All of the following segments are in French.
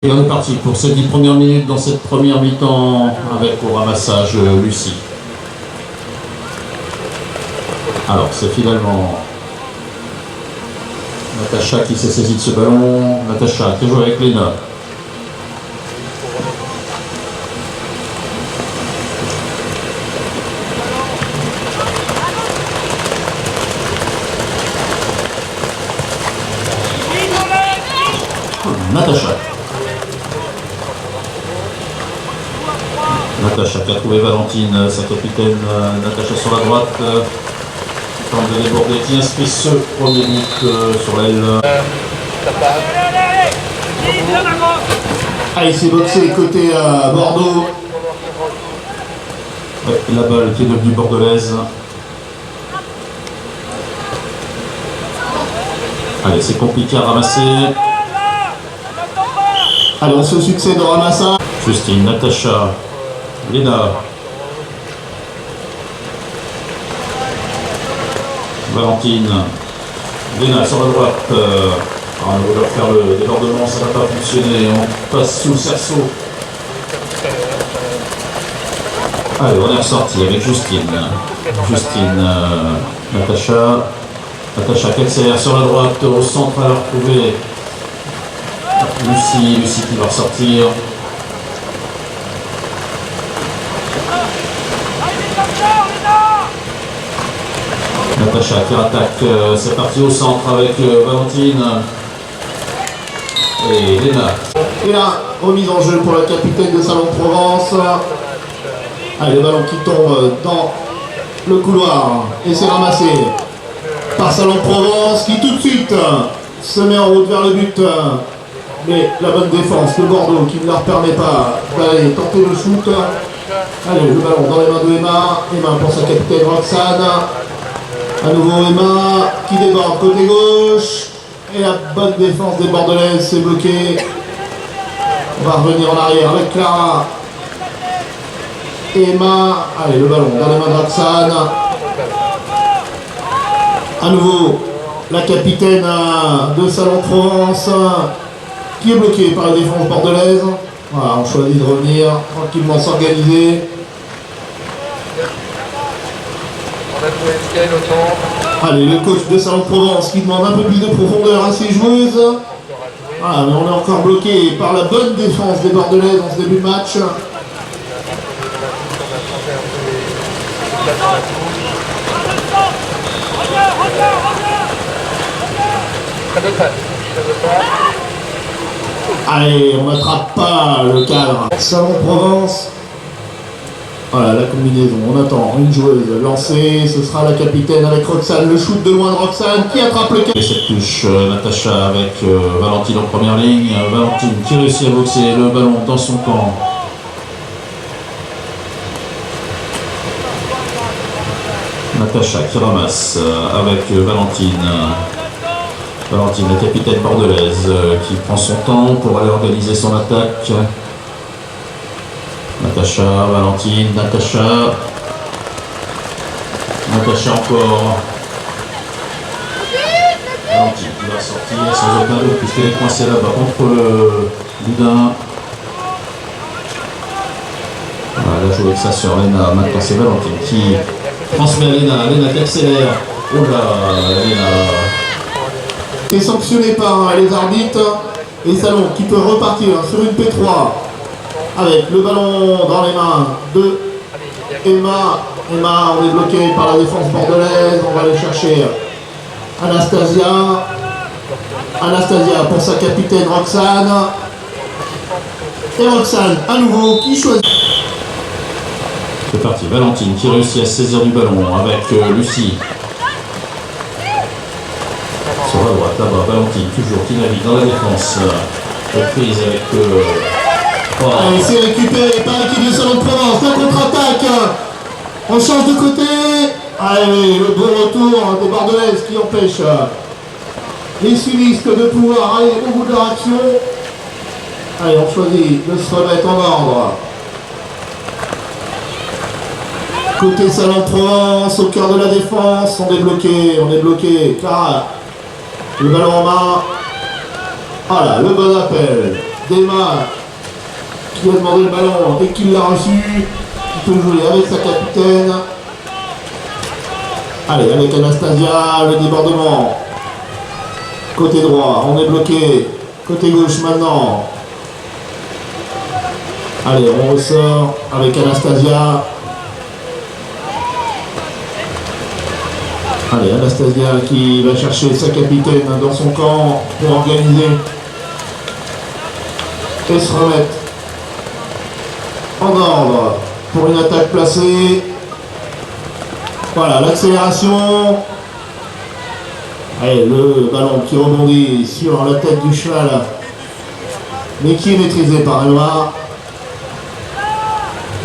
Et on est parti pour ces 10 premières minutes dans cette première mi-temps avec au ramassage Lucie. Alors c'est finalement Natacha qui s'est saisie de ce ballon. Natacha qui joue avec Léna. Natacha qui a trouvé Valentine, sa capitaine. Natacha sur la droite, tente de déborder, qui inscrit ce premier but sur l'aile. Allez, c'est boxé côté Bordeaux. Ouais, la balle qui est devenue bordelaise. Allez, c'est compliqué à ramasser. Allez, on se succède de Ramassa. Justine, Natacha, Léna. Valentine. Léna sur la droite. On va leur faire le débordement, ça n'a pas fonctionné. On passe sous le cerceau. Allez, on est ressorti avec Justine. Natacha. Natacha qui accélère sur la droite, au centre à la retrouver. Lucie qui va ressortir. Natacha qui attaque, c'est parti au centre avec Valentine et Léna. Et là, remise en jeu pour la capitaine de Salon de Provence. Allez, le ballon qui tombe dans le couloir et c'est ramassé par Salon de Provence qui tout de suite se met en route vers le but. Mais la bonne défense de Bordeaux qui ne leur permet pas d'aller tenter le shoot. Allez, le ballon dans les mains de Emma. Emma pour sa capitaine Roxane. À nouveau Emma qui déborde côté gauche. Et la bonne défense des Bordelaises, c'est bloqué. On va revenir en arrière avec Clara. Emma. Allez, le ballon dans les mains de Roxane. À nouveau, la capitaine de Salon de Provence qui est bloqué par la défense bordelaise. Voilà, on choisit de revenir tranquillement s'organiser. Allez, le coach de Salon de Provence qui demande un peu plus de profondeur à ses joueuses. Voilà, mais on est encore bloqué par la bonne défense des Bordelaises dans ce début de match. Allez, on n'attrape pas le cadre. Salon de Provence. Voilà la combinaison. On attend une joueuse lancée. Ce sera la capitaine avec Roxane. Le shoot de loin de Roxane qui attrape le cadre. Et cette touche, Natacha avec Valentine en première ligne. Valentine qui réussit à boxer le ballon dans son camp. Natacha qui ramasse avec Valentine. Valentine, la capitaine bordelaise, qui prend son temps pour aller organiser son attaque. Natacha, Valentine, Natacha encore. Valentine qui va sortir sans aucun doute puisqu'elle est coincée là-bas contre le boudin. Voilà, elle a joué avec sa sœur Léna. Maintenant c'est Valentine qui transmet à Léna. Léna qui accélère. Oh là, Léna. Est sanctionné par les arbitres et Salon qui peut repartir sur une P3 avec le ballon dans les mains de Emma. Emma, on est bloqué par la défense bordelaise. On va aller chercher Anastasia. Anastasia pour sa capitaine Roxane. Et Roxane à nouveau qui choisit. C'est parti, Valentine qui réussit à saisir du ballon avec Lucie. Sur la droite, là-bas, Valentine, toujours qui navigue dans la défense. Reprise avec... Allez, c'est récupéré par l'équipe de Salon de Provence. La contre-attaque. On change de côté. Allez, le bon retour des Bordelaises qui empêche les suivistes de pouvoir aller au bout de leur action. Allez, on choisit de se remettre en ordre. Côté Salon de Provence, au cœur de la défense, on est bloqué. Clara. Le ballon en main. Voilà, le bon appel Desma qui a demandé le ballon et qui l'a reçu, qui peut jouer avec sa capitaine. Allez, avec Anastasia, le débordement. Côté droit, on est bloqué. Côté gauche maintenant. Allez, on ressort avec Anastasia. Allez, Anastasia qui va chercher sa capitaine dans son camp pour organiser et se remettre en ordre pour une attaque placée. Voilà, l'accélération. Allez, le ballon qui rebondit sur la tête du cheval, mais qui est maîtrisé par Elma.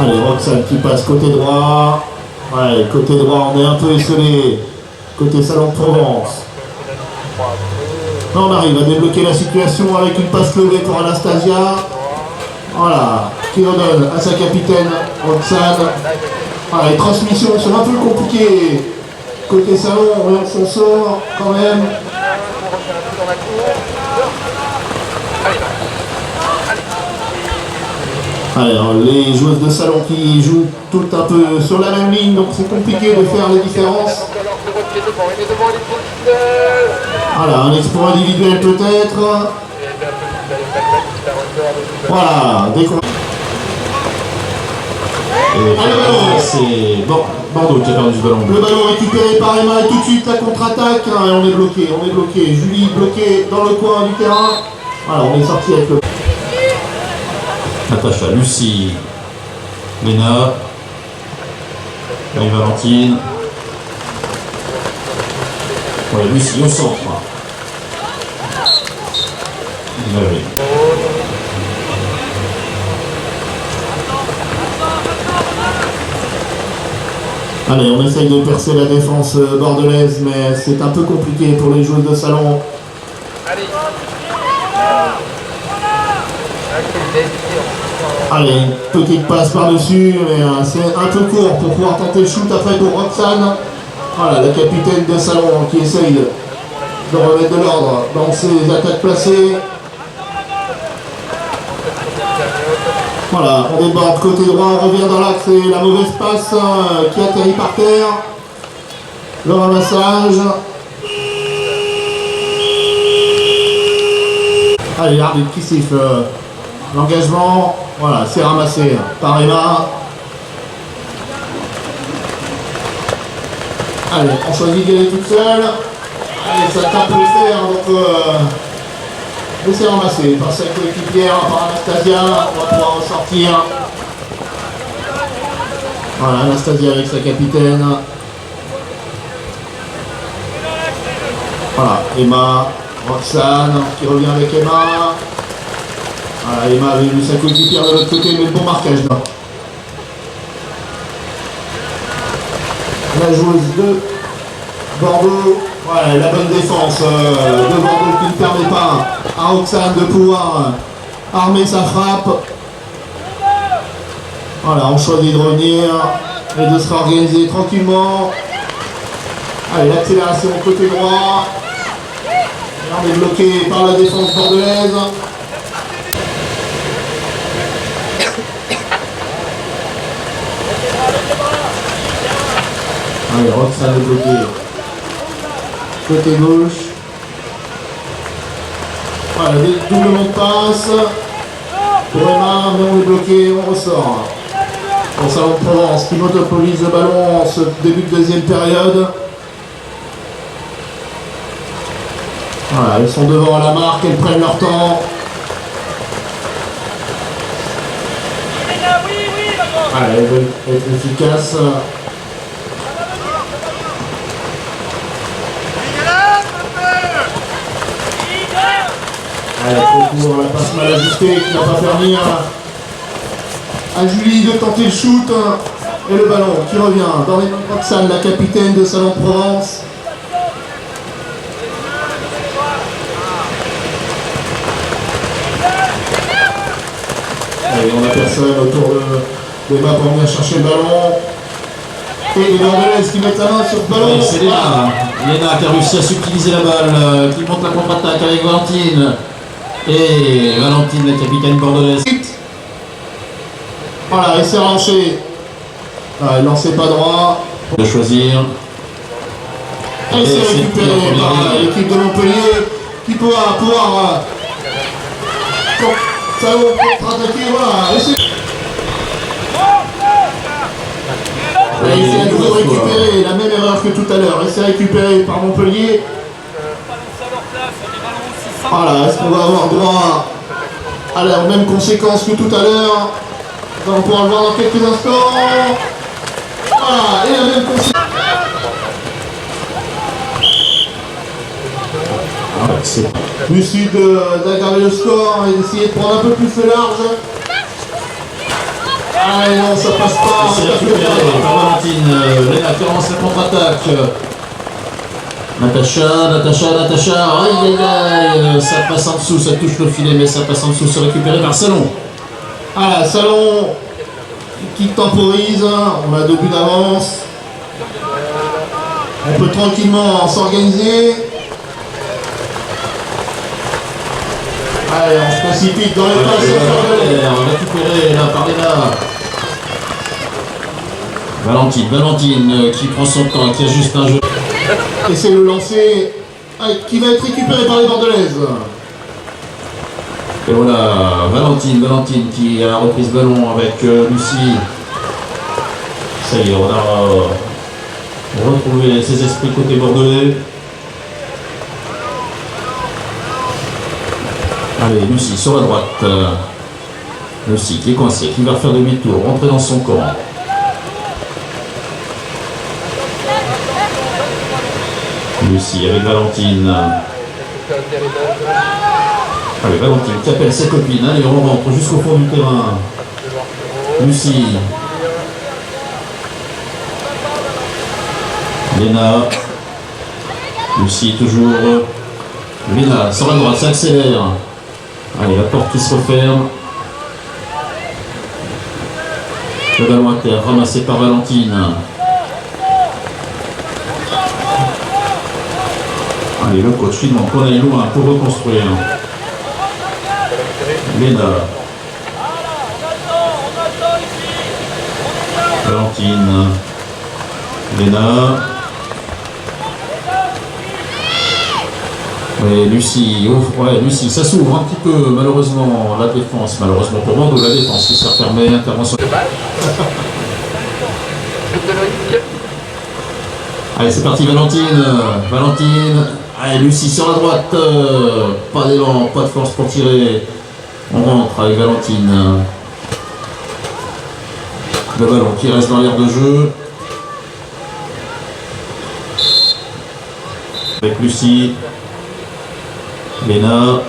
Allez, Roxane qui passe côté droit. Ouais, côté droit, on est un peu esselé. Côté Salon de Provence. On arrive à débloquer la situation avec une passe levée pour Anastasia. Voilà, qui redonne à sa capitaine, Roxane. Voilà, les transmissions sont un peu compliquées. Côté Salon, on s'en sort quand même. Alors, les joueuses de Salon qui jouent toutes un peu sur la même ligne, donc c'est compliqué de faire les différences. Voilà, un exploit individuel peut-être. Voilà, c'est Bordeaux qui a perdu ce ballon. Le ballon récupéré par Emma et tout de suite la contre-attaque. Et on est bloqué. Julie bloquée dans le coin du terrain. Voilà, on est sorti avec le... Natacha, Lucie, Léna, Marie-Valentine. Ouais, Lucie au centre. Allez, on essaye de percer la défense bordelaise, mais c'est un peu compliqué pour les joueuses de Salon. Allez, une petite passe par-dessus, mais c'est un peu court pour pouvoir tenter le shoot après pour Roxane. Voilà, la capitaine de Salon qui essaye de remettre de l'ordre dans ses attaques placées. Voilà, on déborde côté droit, on revient dans l'axe et la mauvaise passe qui atterrit par terre. Le ramassage. Allez, l'arbitre qui siffle l'engagement. Voilà, c'est ramassé par Emma. Allez, on choisit d'y aller toute seule. Allez, ça tape le fer, donc c'est ramassé par sa coéquipière, par Anastasia. On va pouvoir ressortir. Voilà, Anastasia avec sa capitaine. Voilà, Emma, Roxane qui revient avec Emma. Voilà, Emma avait vu sa coéquipière de l'autre côté, mais le bon marquage là. La joueuse de Bordeaux, voilà, la bonne défense de Bordeaux qui ne permet pas à Roxane de pouvoir armer sa frappe. Voilà, on choisit de revenir et de se réorganiser tranquillement. Allez, l'accélération côté droit. Et on est bloqué par la défense bordelaise. Allez, Roxane est bloqué. Côté gauche. Voilà, doublement de passe. Pour Emma, mais on est bloqué, on ressort. Pour Salon de Provence qui monopolise le ballon en ce début de deuxième période. Voilà, elles sont devant la marque, elles prennent leur temps. Allez, elles veulent être efficaces. Allez, pour la passe mal ajustée qui n'a pas permis à Julie de tenter le shoot. Et le ballon qui revient dans les mains de Roxane, la capitaine de Salon de Provence. Allez, on n'a personne autour de Emma pour venir chercher le ballon. Et les Bordelaises qui mettent la main sur le ballon. C'est Léna. Léna qui a réussi à subtiliser la balle, qui monte la contre-attaque avec Valentine. Et Valentine, la capitaine bordelaise. Voilà, et c'est lancé. Ah, il lançait pas droit. De choisir. Et c'est récupéré par l'équipe de Montpellier qui pourra pouvoir Salon contre-attaquer, voilà. Et c'est à nouveau récupéré, la même erreur que tout à l'heure. Et c'est récupéré par Montpellier. Voilà, est-ce qu'on va avoir droit à la même conséquence que tout à l'heure? On pourra le voir dans quelques instants. Voilà, et la même conséquence. Lucide d'aggraver le score et d'essayer de prendre un peu plus le large. Ah non, ça passe pas. C'est récupéré par Valentine. Léna qui relance la contre-attaque. Natacha. Aïe aïe aïe. Ça passe en dessous, ça touche le filet, mais ça passe en dessous. C'est récupéré par Salon. Ah, Salon qui temporise. On a 2 buts d'avance. On peut tranquillement s'organiser. Allez, on se précipite dans les passes. Récupéré là par Léna. Valentine qui prend son temps, qui ajuste un jeu. Et c'est le lancer qui va être récupéré par les Bordelaises. Et voilà, Valentine qui a repris ce ballon avec Lucie. Ça y est, on a retrouvé ses esprits côté bordelais. Allez, Lucie sur la droite. Lucie qui est coincée, qui va faire demi-tour, rentrer dans son camp. Lucie avec Valentine. Allez, Valentine qui appelle ses copines. Allez, on rentre jusqu'au fond du terrain. Lucie. Léna. Lucie toujours. Léna sur la droite, ça accélère. Allez, la porte qui se referme. Le ballon à terre, ramassé par Valentine. Allez, le coach qui demande qu'on aille loin pour reconstruire. Léna. Valentine. Léna. Et Lucie, ouais, Lucie, ça s'ouvre un petit peu, malheureusement, la défense, malheureusement pour Bordeaux, la défense qui s'est refermée, intervention. Allez, c'est parti, Valentine. Allez, Lucie sur la droite, pas d'élan, pas de force pour tirer. On rentre avec Valentine. Le ballon qui reste dans l'aire de jeu. Avec Lucie. Léna.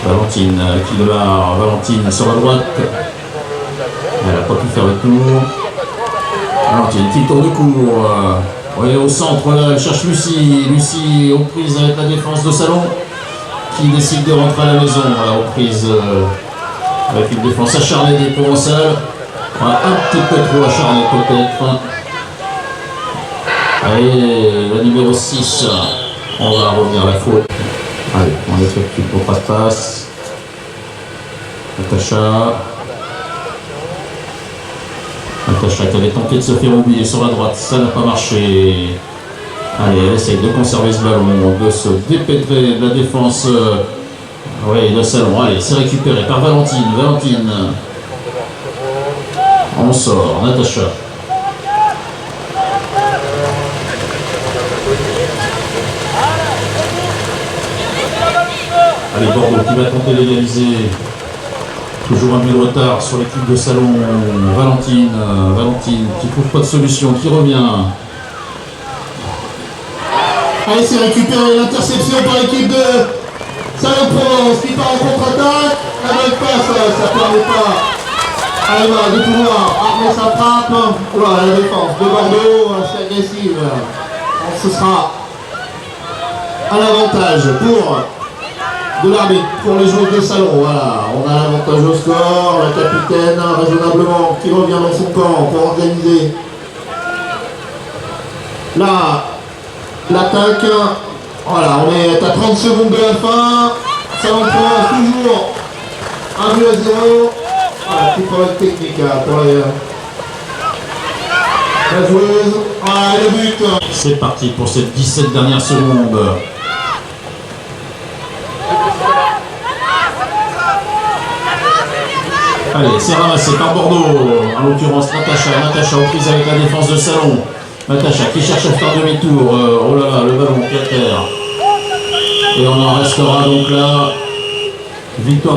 Valentine qui démarre. Valentine sur la droite. Elle n'a pas pu faire le tour. Valentine qui tourne de court. Ouais, au centre, là, elle cherche Lucie. Lucie aux prises avec la défense de Salon qui décide de rentrer à la maison. Voilà, aux prises avec une défense acharnée des Provençales. Voilà, un petit peu trop acharnée peut-être. Allez, la numéro 6. On va revenir à la faute. Allez, on effectue le passe-passe. Natacha qui avait tenté de se faire oublier sur la droite, ça n'a pas marché. Allez, elle essaye de conserver ce ballon, de se dépêtrer de la défense. Oui, de Salon. Allez, c'est récupéré par Valentine. On sort, Natacha. Allez, Bordeaux qui va tenter d'égaliser. Toujours un but de retard sur l'équipe de Salon. Valentine qui trouve pas de solution, qui revient. Allez, c'est récupéré, l'interception par l'équipe de Salon-Provence qui part en contre-attaque. La bonne passe, ça ne permet pas de pouvoir armer sa frappe. Voilà, la défense de Bordeaux, c'est agressive. Donc, ce sera un avantage pour de l'arbitre pour les joueurs de Salon. Voilà, on a l'avantage au score, la capitaine raisonnablement qui revient dans son camp pour organiser l'attaque. Voilà, on est à 30 secondes de la fin. Salon de Provence toujours 1-0. Voilà, petit problème technique pour la joueuse. Voilà, et le but. C'est parti pour ces 17 dernières secondes. Allez, c'est ramassé par Bordeaux, en l'occurrence Natacha aux prises avec la défense de Salon. Natacha qui cherche à faire demi-tour. Oh là là, le ballon qui est à terre. Et on en restera donc là. Victoire.